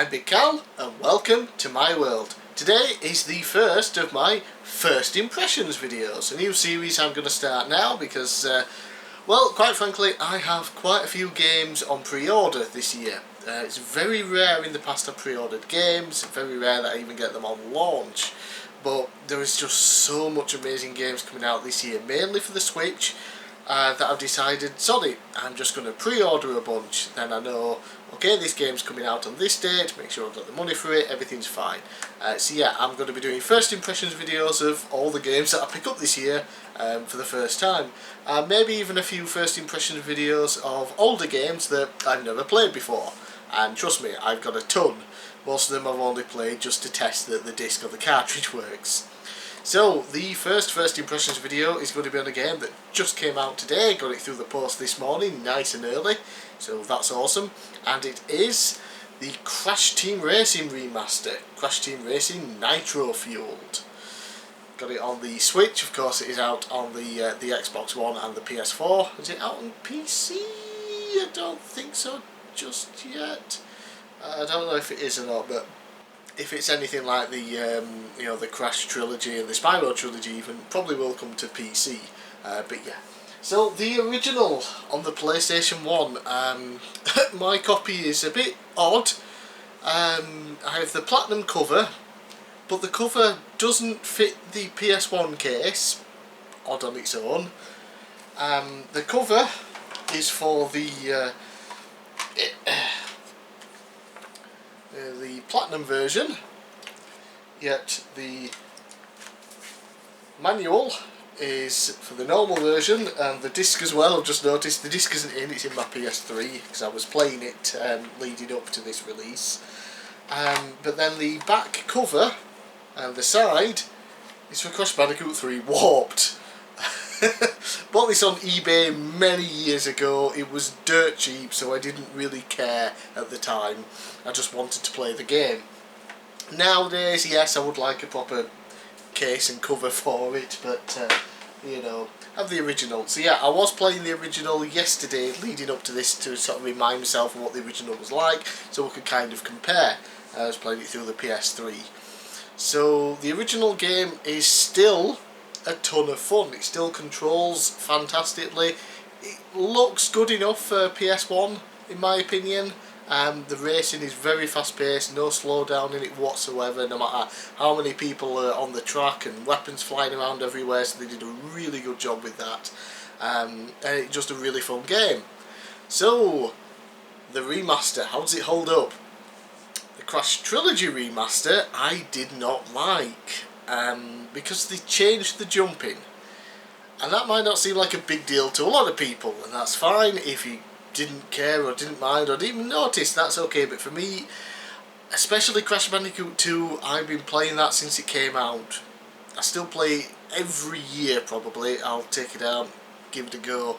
I'm bigcal and welcome to my world. Today is the first of my first impressions videos, a new series I'm going to start now because, well, quite frankly, I have quite a few games on pre-order this year. It's very rare in the past I've pre-ordered games, very rare that I even get them on launch, but there is just so much amazing games coming out this year, mainly for the Switch, that I've decided, sorry, I'm just going to pre-order a bunch. Then I know, okay, this game's coming out on this date, make sure I've got the money for it, everything's fine. So yeah, I'm going to be doing first impressions videos of all the games that I pick up this year for the first time. Maybe even a few first impressions videos of older games that I've never played before. And trust me, I've got a ton. Most of them I've only played just to test that the disc or the cartridge works. So, the first impressions video is going to be on a game that just came out today, got it through the post this morning, nice and early, so that's awesome. And it is the Crash Team Racing remaster, Crash Team Racing Nitro Fueled. Got it on the Switch, of course it is out on the Xbox One and the PS4. Is it out on PC? I don't think so just yet. I don't know if it is or not, but if it's anything like the the Crash trilogy and the Spyro trilogy even, probably will come to PC, but yeah. So the original on the PlayStation 1, my copy is a bit odd. I have the Platinum cover, but the cover doesn't fit the PS1 case, odd on its own. The cover is for the Platinum version, yet the manual is for the normal version, and the disc as well. I've just noticed the disc isn't in, it's in my PS3 because I was playing it leading up to this release. But then the back cover and the side is for Crash Bandicoot 3 Warped. Bought this on eBay many years ago. It was dirt cheap, so I didn't really care at the time. I just wanted to play the game. Nowadays, yes, I would like a proper case and cover for it, but you know, have the original. So yeah, I was playing the original yesterday leading up to this to sort of remind myself of what the original was like, so we could kind of compare. I was playing it through the PS3. So the original game is still a ton of fun. It still controls fantastically. It looks good enough for PS1 in my opinion. The racing is very fast paced, no slowdown in it whatsoever, no matter how many people are on the track and weapons flying around everywhere, so they did a really good job with that. And it's just a really fun game. So, the remaster, how does it hold up? The Crash Trilogy remaster I did not like. Because they changed the jumping, and that might not seem like a big deal to a lot of people, and that's fine. If you didn't care or didn't mind or didn't even notice, that's okay, but for me, especially Crash Bandicoot 2, I've been playing that since it came out. I still play it every year probably. I'll take it out, give it a go.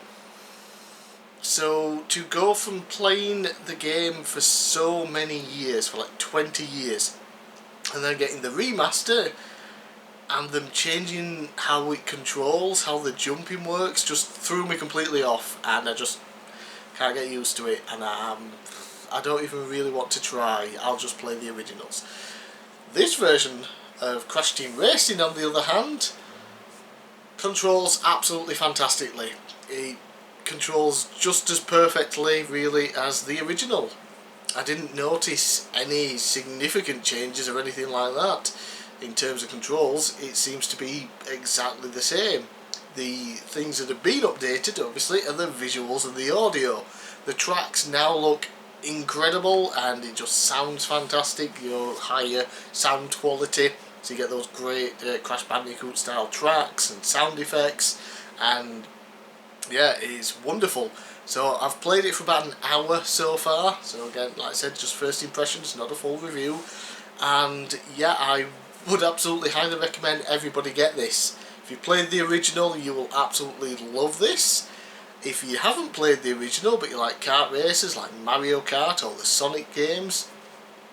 So to go from playing the game for so many years, for like 20 years, and then getting the remaster and them changing how it controls, how the jumping works, just threw me completely off, and I just can't get used to it, and I don't even really want to try. I'll just play the originals. This version of Crash Team Racing, on the other hand, controls absolutely fantastically. It controls just as perfectly, really, as the original. I didn't notice any significant changes or anything like that. In terms of controls, it seems to be exactly the same. The things that have been updated, obviously, are the visuals and the audio. The tracks now look incredible, and it just sounds fantastic. You know, higher sound quality, so you get those great Crash Bandicoot style tracks and sound effects, and yeah, it is wonderful. So I've played it for about an hour so far. So again, like I said, just first impressions, not a full review. And yeah, I would absolutely highly recommend everybody get this. If you played the original, you will absolutely love this. If you haven't played the original but you like kart races like Mario Kart or the Sonic games,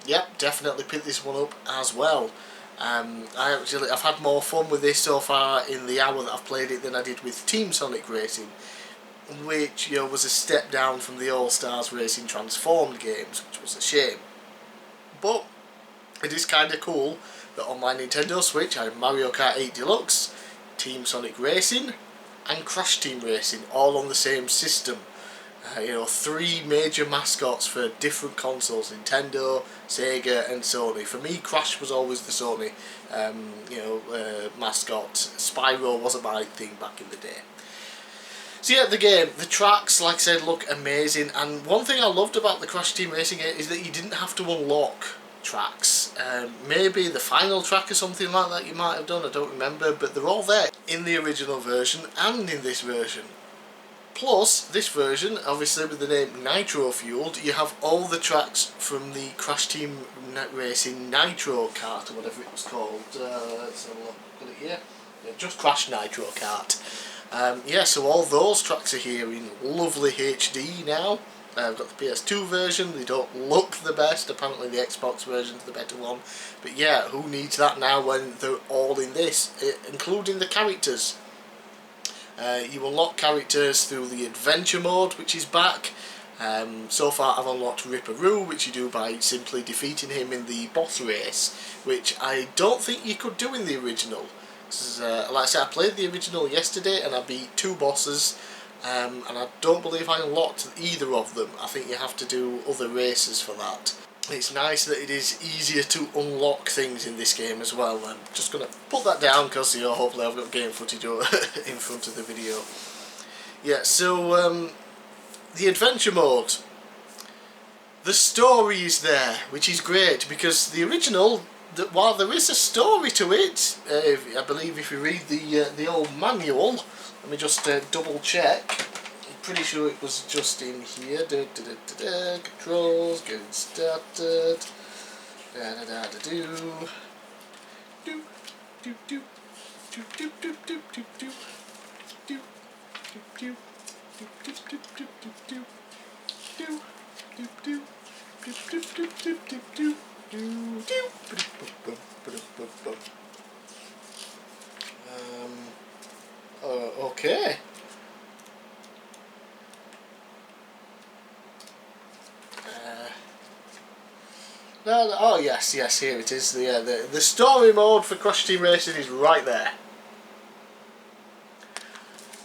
yep, definitely pick this one up as well. I've had more fun with this so far in the hour that I've played it than I did with Team Sonic Racing, which, you know, was a step down from the All Stars Racing Transformed games, which was a shame. But it is kind of cool that on my Nintendo Switch I have Mario Kart 8 Deluxe, Team Sonic Racing and Crash Team Racing all on the same system. You know, 3 major mascots for different consoles: Nintendo, Sega and Sony. For me, Crash was always the Sony mascot. Spyro wasn't my thing back in the day. So yeah, the game, the tracks, like I said, look amazing, and one thing I loved about the Crash Team Racing game is that you didn't have to unlock tracks. Maybe the final track or something like that you might have done, I don't remember, but they're all there in the original version and in this version. Plus, this version, obviously with the name Nitro Fueled, you have all the tracks from the Crash Team Racing Nitro Kart, or whatever it was called. Let's have a look at it here. Yeah, just Crash Nitro Kart. Yeah, so all those tracks are here in lovely HD now. I've got the PS2 version. They don't look the best. Apparently the Xbox version's the better one. But yeah, who needs that now when they're all in this, including the characters. You unlock characters through the adventure mode, which is back. So far I've unlocked Ripperoo, which you do by simply defeating him in the boss race, which I don't think you could do in the original. Like I said, I played the original yesterday and I beat 2 bosses, and I don't believe I unlocked either of them. I think you have to do other races for that. It's nice that it is easier to unlock things in this game as well. I'm just going to put that down because, you know, hopefully I've got game footage in front of the video. Yeah, so the adventure mode. The story is there, which is great, because the original, while there is a story to it, I believe if you read the old manual, let me just double check. I'm pretty sure it was just in here. Controls, getting started. Okay. No, oh yes, here it is. The story mode for Crash Team Racing is right there,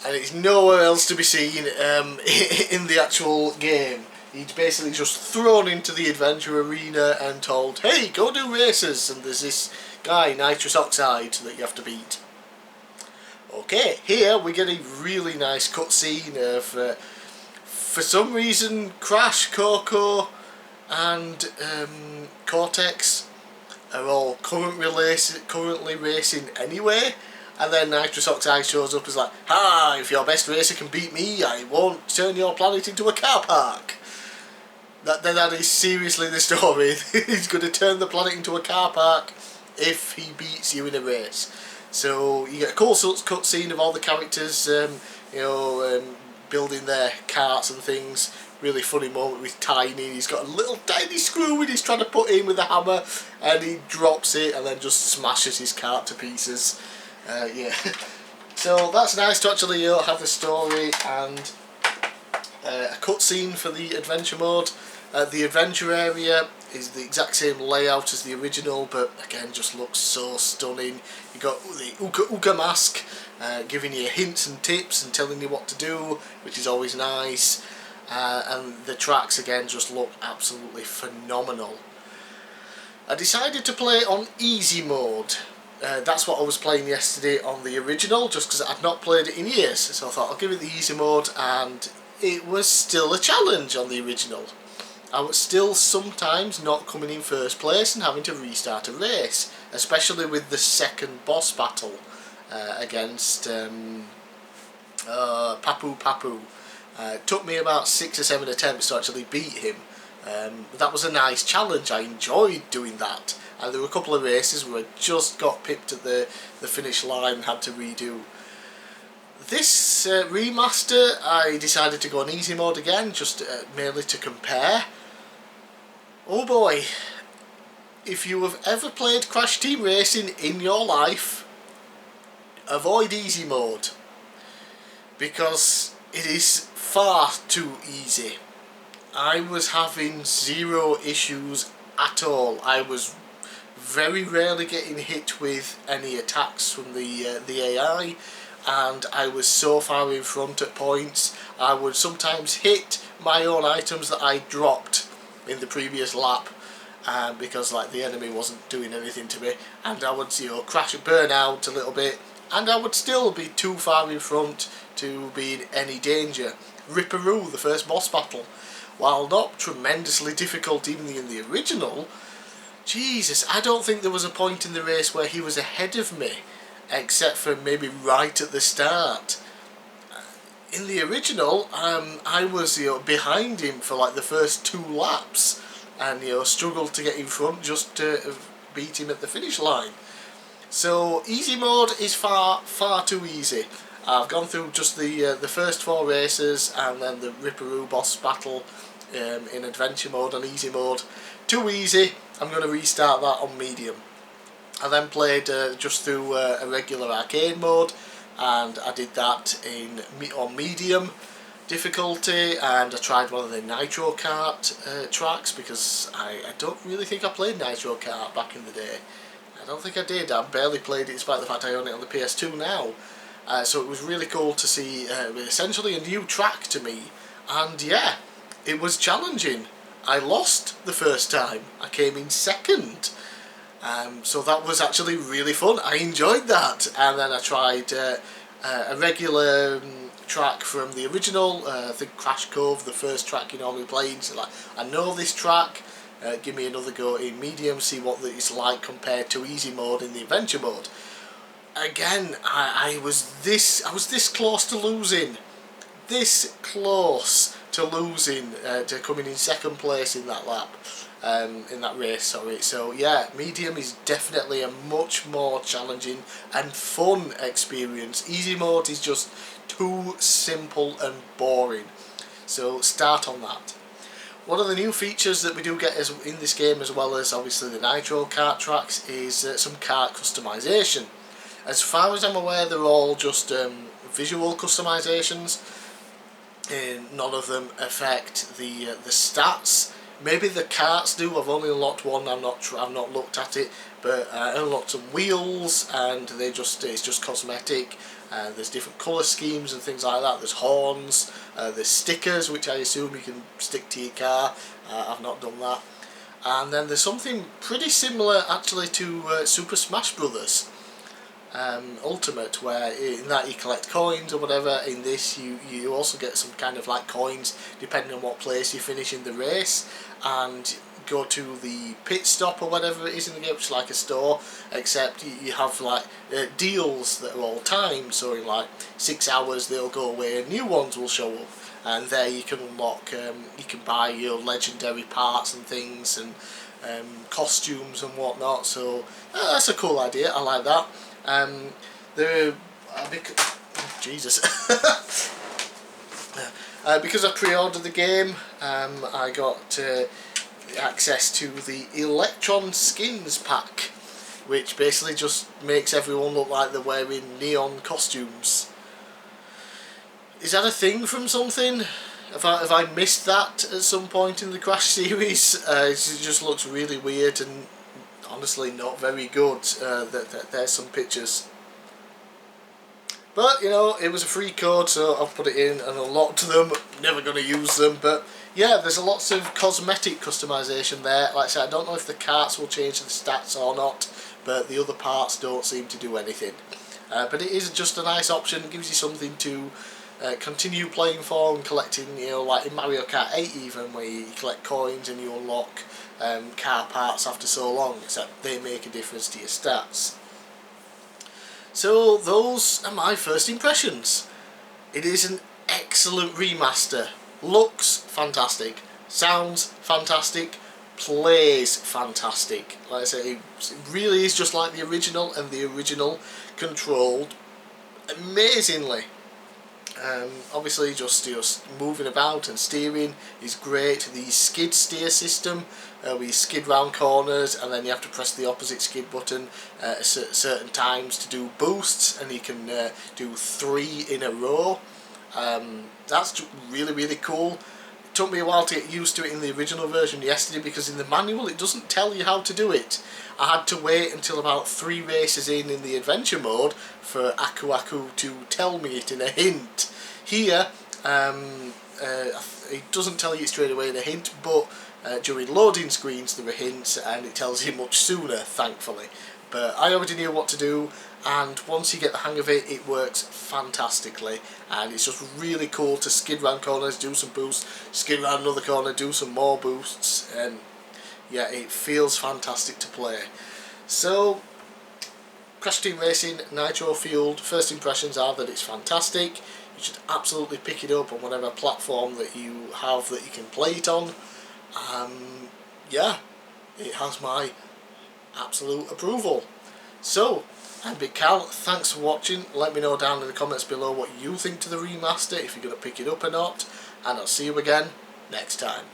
and it's nowhere else to be seen in the actual game. He's basically just thrown into the adventure arena and told, "Hey, go do races," and there's this guy, Nitrous Oxide, that you have to beat. Okay, here we get a really nice cutscene of, for some reason, Crash, Coco and Cortex are all currently racing anyway, and then Nitrous Oxide shows up as like, "Ha, if your best racer can beat me, I won't turn your planet into a car park." That is seriously the story. He's going to turn the planet into a car park if he beats you in a race. So you get a cool cutscene of all the characters, building their carts and things. Really funny moment with Tiny. He's got a little tiny screw and he's trying to put in with a hammer, and he drops it and then just smashes his cart to pieces. Yeah. So that's nice to actually have the story and a cutscene for the adventure mode. The adventure area is the exact same layout as the original, but again just looks so stunning. You got the Uka Uka mask giving you hints and tips and telling you what to do, which is always nice. And the tracks again just look absolutely phenomenal. I decided to play on easy mode. That's what I was playing yesterday on the original, just because I'd not played it in years, so I thought I'll give it the easy mode, and it was still a challenge on the original. I was still sometimes not coming in first place and having to restart a race, especially with the second boss battle against Papu Papu. It took me about 6 or 7 attempts to actually beat him. That was a nice challenge. I enjoyed doing that. And there were a couple of races where I just got pipped at the finish line and had to redo. This remaster, I decided to go on easy mode again, just mainly to compare. Oh boy, if you have ever played Crash Team Racing in your life, avoid easy mode, because it is far too easy. I was having zero issues at all. I was very rarely getting hit with any attacks from the AI, and I was so far in front at points. I would sometimes hit my own items that I dropped in the previous lap, because like the enemy wasn't doing anything to me, and I would crash and burn out a little bit, and I would still be too far in front to be in any danger. Ripperoo, the first boss battle, while not tremendously difficult even in the original, Jesus, I don't think there was a point in the race where he was ahead of me, except for maybe right at the start. In the original, I was behind him for like the first 2 laps, and struggled to get in front just to beat him at the finish line. So easy mode is far too easy. I've gone through just the first 4 races, and then the Ripperoo boss battle in adventure mode and easy mode. Too easy. I'm going to restart that on medium. I then played just through a regular arcade mode, and I did that on medium difficulty, and I tried one of the Nitro Kart tracks, because I don't really think I played Nitro Kart back in the day. I don't think I did. I barely played it despite the fact I own it on the PS2 now. So it was really cool to see essentially a new track to me, and yeah, it was challenging. I lost the first time. I came in second. So that was actually really fun. I enjoyed that. And then I tried a regular track from the original, I think Crash Cove, the first track you normally play. So like, I know this track, give me another go in medium, see what it's like compared to easy mode in the adventure mode. Again, I was this close to losing. This close to losing, to coming in second place in that lap, in that race, sorry. So yeah, medium is definitely a much more challenging and fun experience. Easy mode is just too simple and boring. So start on that. One of the new features that we do get in this game, as well as obviously the Nitro Kart tracks, is some kart customization. As far as I'm aware, they're all just visual customizations. None of them affect the stats. Maybe the karts do. I've only unlocked one. I've not looked at it, but I unlocked some wheels, and it's just cosmetic. There's different colour schemes and things like that. There's horns. There's stickers, which I assume you can stick to your car. I've not done that. And then there's something pretty similar actually to Super Smash Brothers Ultimate, where in that you collect coins or whatever. In this you also get some kind of like coins depending on what place you finish in the race, and go to the pit stop or whatever it is in the game, which is like a store, except you have like deals that are all timed, so in like 6 hours they'll go away and new ones will show up, and there you can unlock, you can buy your legendary parts and things, and costumes and whatnot. So that's a cool idea. I like that. Jesus. Because I pre-ordered the game, I got access to the Electron Skins pack, which basically just makes everyone look like they're wearing neon costumes. Is that a thing from something? Have I missed that at some point in the Crash series? It just looks really weird and honestly not very good. There's some pictures. But, you know, it was a free code, so I've put it in and unlocked them. Never going to use them, but yeah, there's lots of cosmetic customization there. Like I said, I don't know if the karts will change the stats or not, but the other parts don't seem to do anything. But it is just a nice option. It gives you something to continue playing for and collecting, you know, like in Mario Kart 8 even, where you collect coins and you unlock car parts after so long, except they make a difference to your stats. So those are my first impressions. It is an excellent remaster. Looks fantastic, sounds fantastic, plays fantastic. Like I say, it really is just like the original, and the original controlled amazingly. Obviously just moving about and steering is great. The skid steer system, where you skid round corners and then you have to press the opposite skid button at certain times to do boosts, and you can do 3 in a row. That's really, really cool. took me a while to get used to it in the original version yesterday, because in the manual it doesn't tell you how to do it. I had to wait until about 3 races in the adventure mode for Aku Aku to tell me it in a hint. Here, it doesn't tell you straight away in a hint, but during loading screens there are hints, and it tells you much sooner, thankfully. But I already knew what to do, and once you get the hang of it, it works fantastically, and it's just really cool to skid around corners, do some boosts, skid around another corner, do some more boosts, and yeah, it feels fantastic to play. So, Crash Team Racing Nitro Fueled, first impressions are that it's fantastic. You should absolutely pick it up on whatever platform that you have that you can play it on. Yeah, it has my absolute approval. So, I'm bigcal, thanks for watching. Let me know down in the comments below what you think to the remaster, if you're going to pick it up or not, and I'll see you again next time.